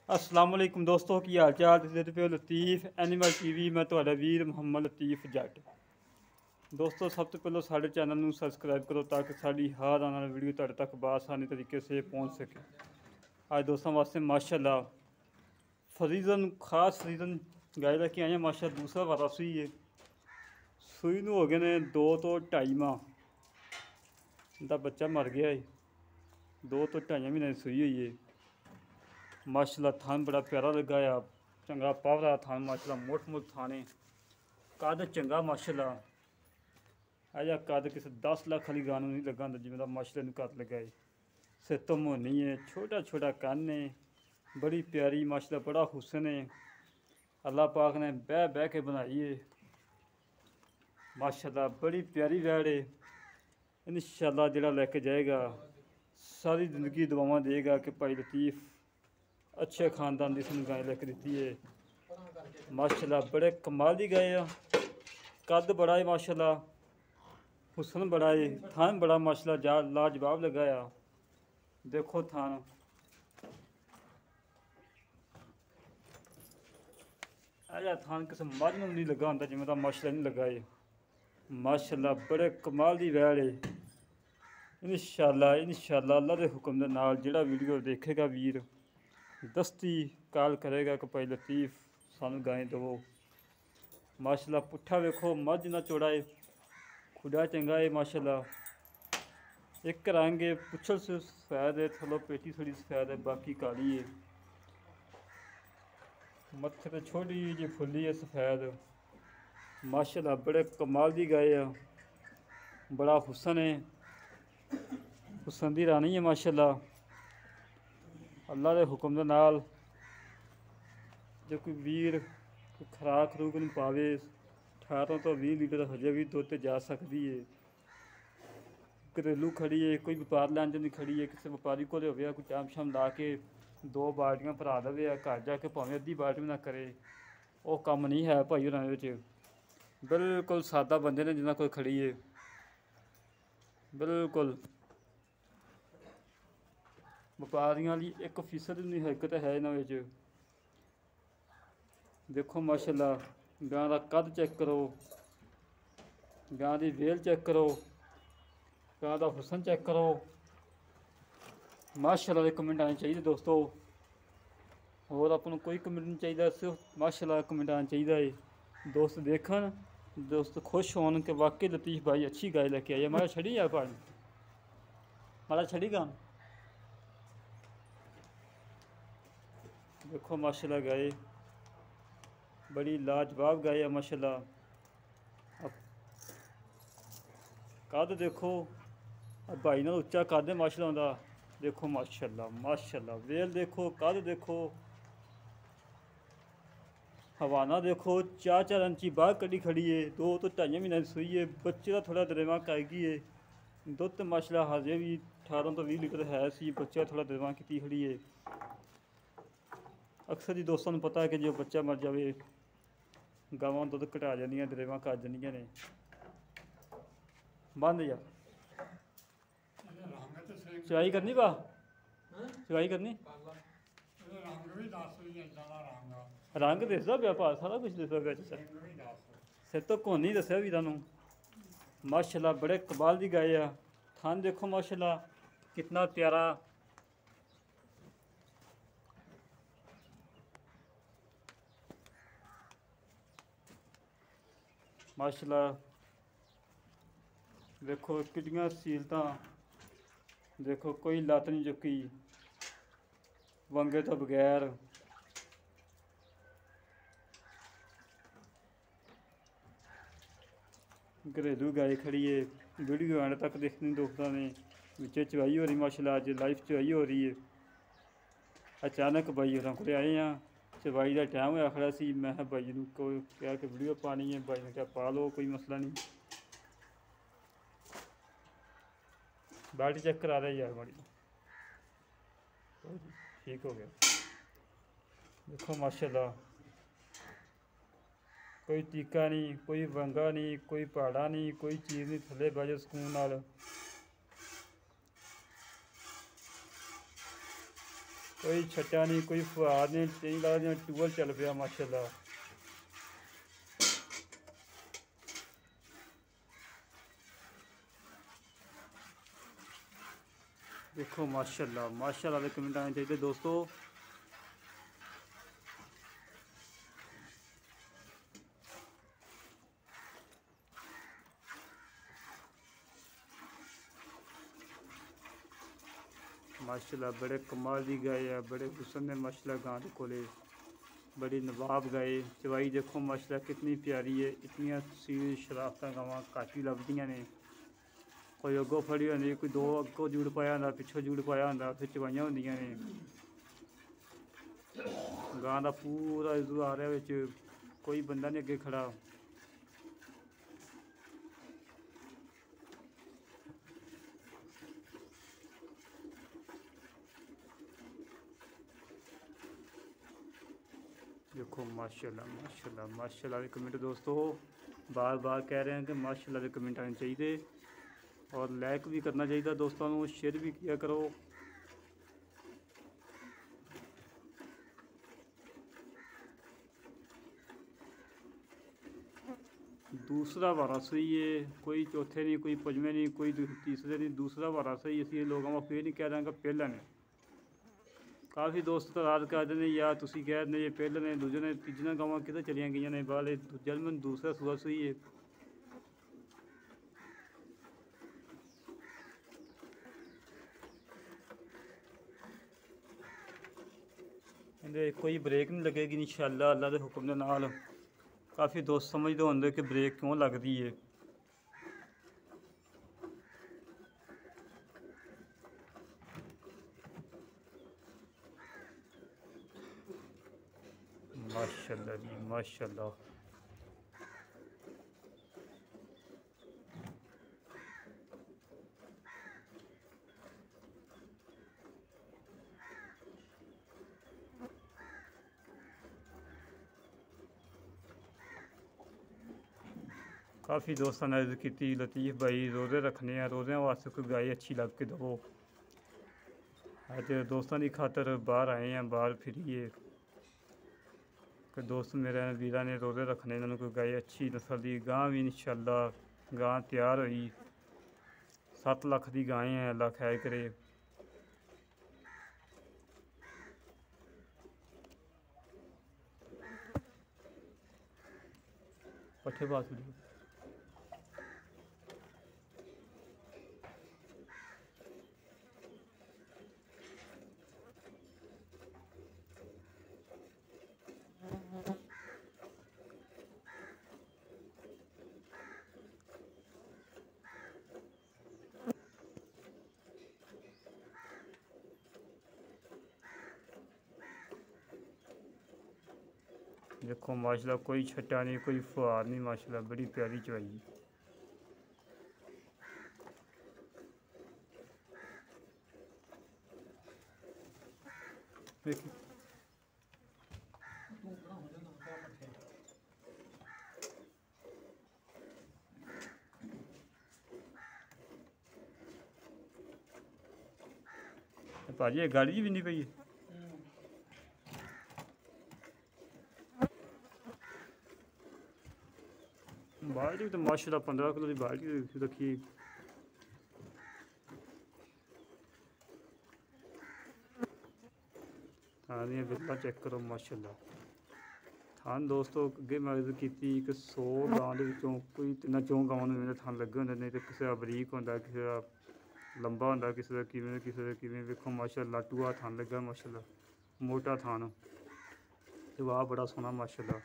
अस्सलाम वालेकुम दोस्तों की हाल चाल तुसीं पे लतीफ़ एनिमल टीवी मैं तुहाडा वीर मुहम्मद लतीफ़ जट। दोस्तों सब तो पहले साढ़े चैनल में सबसक्राइब करो ताकि साड़ी हर आने वाली वीडियो तुहाडे तक बआसानी तरीके से पहुँच सके। आज दोस्तों वास्ते माशाल्लाह फरीजन खास फरीजन गाय लेके आए हैं। माशा दूसरा वारा सूई है। सूई नूं हो गए ने 2 तो 2.5 माह। इनका बच्चा मर गया है। 2 तो 2.5 महीने की सूई हुई है। माशाल्लाह थान बड़ा प्यारा लगा है। चंगा पावरा थान माशाल्लाह मोट मोट थाने कद चंगा माशाल्लाह अजा कद किसी 10 लाख वाली गानू नहीं लगा होंगे जिमें माशाल्लाह कद लगा है। सिर तो मोहनी है, छोटा छोटा कन्न है, बड़ी प्यारी माशाल्लाह बड़ा हुसन है। अल्लाह पाक ने बह बह के बनाई है। माशाल्लाह बड़ी प्यारी वैड़ है। इंशाअल्लाह जिहड़ा लैके जाएगा सारी ज़िंदगी दुआवां देगा कि भाई लतीफ़ अच्छे खानदान की इसने गाय लैके दी है। माशाल्लाह बड़े कमाल की गाय आ। कद बड़ा है माशाल्लाह, हुसन बड़ा है, थान बड़ा माशाल्लाह लाजवाब लगाया। देखो थान ऐसा थान किसी मझ में नहीं लगा होंगे जिमें माशाल्लाह नहीं लगा है। माशाल्लाह बड़े कमाल की वैड़ है। इंशाअल्लाह अल्लाह के हुक्म के नाल जिहड़ा वीडियो देखेगा वीर दस्ती कॉल करेगा कि भाई लतीफ़ सानू गाय दवो। माशाल्लाह पुट्ठा वेखो मझ ना चौड़ा है, खुदा चंगा है माशाल्लाह। एक रंग है, पुछल सफैद है, थलो पेटी थोड़ी सफैद है, बाकी काली है। मत्थे तो छोटी जी फुली है सफैद। माशाल्लाह बड़े कमाल की गाय है। बड़ा हुसन है, हुसन दी रानी है माशाल्लाह। अल्लाह के हुक्म के नाल जो कोई वीर कोई खुराक खरूक नहीं पावे 18 तो 20 लीटर हजे भी दुध जा सकती है। घरेलू खड़ी है, कोई व्यापार लैन नहीं खड़ी है। किसी व्यापारी को हो कोई चाम शाम ला के 2 बाल्टियां भरा दे, घर जाके भावें अद्धी बाल्टी भी ना करे, वो कम नहीं है भाई होर। बिल्कुल सादा बंदे ने जिन्होंने कोई खड़ी है, बिल्कुल व्यापारियों वाली 1% भी नहीं हरकत है इन्होंने। देखो माशाल्लाह गां का कद चेक करो, गां की वेल चेक करो, गां का हुसन चेक करो। माशाल्लाह के कमेंट आने चाहिए दोस्तों। और अपन कोई कमेंट नहीं चाहिए, सिर्फ माशाल्लाह कमेंट आना चाहिए है। दोस्त देखन, दोस्त खुश होन कि वाकई लतीफ़ भाई अच्छी गाय लेके आई है। मारा छड़ी है भाई, मारा छड़ी गां। देखो माशाल्लाह गाय बड़ी लाजवाब गाय है माशाल्लाह। कद देखो भाई ना उच्चा कद है माशाल्लाह उनका। देखो माशाल्लाह माशाल्लाह वेल देखो, कद देखो, हवाना देखो, 4-4 इंची बाहर कड़ी खड़ी है। 2 तो 2.5 महीने सूई है। बच्चे का थोड़ा दरेवा कायगी है। दुध माशाल्लाह हजे भी 18 तो 20 लीटर है सी। बच्चे थोड़ा दरेवा की खड़ी है। अक्सर ही दोस्तों को पता है कि जो बच्चा मर जाए गावां दुध घटा जांदियां, दरेवा कर जांदियां ने। बंद यार चवाई करनी पा चवाई करनी रंग दसदा पिया पा सारा कुछ दसदा पिया। सिर तो कोनी दस्या भी तुहानू। माशाल्लाह बड़े कमाल की गाय आ। थान देखो माशाल्लाह कितना प्यारा। माशाल्लाह देखो कितनियां सीलता, देखो कोई लत्त नहीं चुकी वंगे तो बगैर। घरेलू गाय खड़ी है। वीडियो एंड तक देखनी दोस्तों ने। विच चवाई हो रही माशाल्लाह, अज लाइव चवाई हो रही है। अचानक भाई होर को आए हैं, चवाई का टाइम होया खड़ा सी। मैं भाई को क्या कि वीडियो पानी है, भाई ने क्या पा लो कोई मसला नहीं। बाल्टी चेक करा रहा यार माड़ी, ठीक हो गया। देखो माशाल्लाह कोई टीका नहीं, कोई वंगा नहीं, कोई पहाड़ा नहीं, कोई चीज़ नहीं, थले बजे सुकून नाल। कोई छट्टा नहीं, कोई फुहार नहीं, नहीं लगदा जिवें टूबल चल पिया माशाल्लाह। देखो माशाल्लाह माशाल्लाह दे कमेंट आने चाहिए दोस्तों। माशाल्लाह बड़े कमाल की गाय है, बड़े हुसन ने माशाल्लाह गां दे कोले, बड़ी नवाब गाय। चवाई देखो माशाल्लाह कितनी प्यारी है। इतनियां सील शराफत गावां घट ही लभदियां ने। कोई अगों फड़ी होंदी, कोई दो अगों जूड़ पाया होंदा, पिछों जूड़ पाया होंदा, फिर चवाइयां होंदियां ने। गां दा पूरा जुआर है विच, कोई बंदा नहीं अगे खड़ा। देखो माशाल्लाह माशाल्लाह माशाल्लाह के कमेंट दोस्तों बार बार कह रहे हैं कि माशाल्लाह के कमेंट आने चाहिए, और लाइक भी करना चाहिए दोस्तों को, शेयर भी किया करो। दूसरा वारा सही है, कोई चौथे नहीं, कोई पंजवें नहीं, कोई तीसरे नहीं, दूसरा वारा सही। असं लोगों फिर नहीं कह रहे कि पहला ने। काफ़ी दोस्त तराज करते हैं या तुम कह रहे ये पहले ने, दूजे ने, तीजे गावां कितने चलिया गई ने बाल। जब मैं दूसरा सूआ सही है। कोई ब्रेक नहीं लगेगी इंशाअल्लाह अल्लाह के हुक्म के नाल। काफ़ी दोस्त समझते होंगे कि ब्रेक क्यों लगती है। माशाल्लाह जी माशाल्लाह। काफ़ी दोस्तों ने अर्ज़ की लतीफ़ भाई रोज़े रखने हैं, रोज़े वास्ते कोई गाय अच्छी लग के दवो। अज दोस्तों की खातर बाहर आए हैं, बाहर फिरिए। कि दोस्त मेरे वीरा ने रोज़े रखने, इन्होंने कोई गाय अच्छी नस्ल की गां भी इंशाअल्लाह गां तैयार हुई। 7 लाख की गाय है, अल्लाह खैर करे। पट्ठे पास देखो माशाल्लाह कोई छट्टा नहीं, कोई फुहार नहीं, माशाल्लाह बड़ी प्यारी चवाई। भाजी गाड़ी जी भी नहीं पई बाल्टी तो माशाल्लाह 15 किलो की बाल्टी रखी। थान दियां बिल्ला चेक करो माशाल्लाह। थान दोस्तों अगे मैं अर्ज़ की कि 100 गां दे विचों कोई 3-4 गावां नूं थान लगे होंदे, नहीं तो किसी का बरीक होंदा, किसी का लंबा होंदा, किसी का किवें, किसी का किवें। वेखो माशाल्लाह लाटूआ थान लगा माशाल्लाह, मोटा थान, जवाब बड़ा सोहना माशाल्लाह।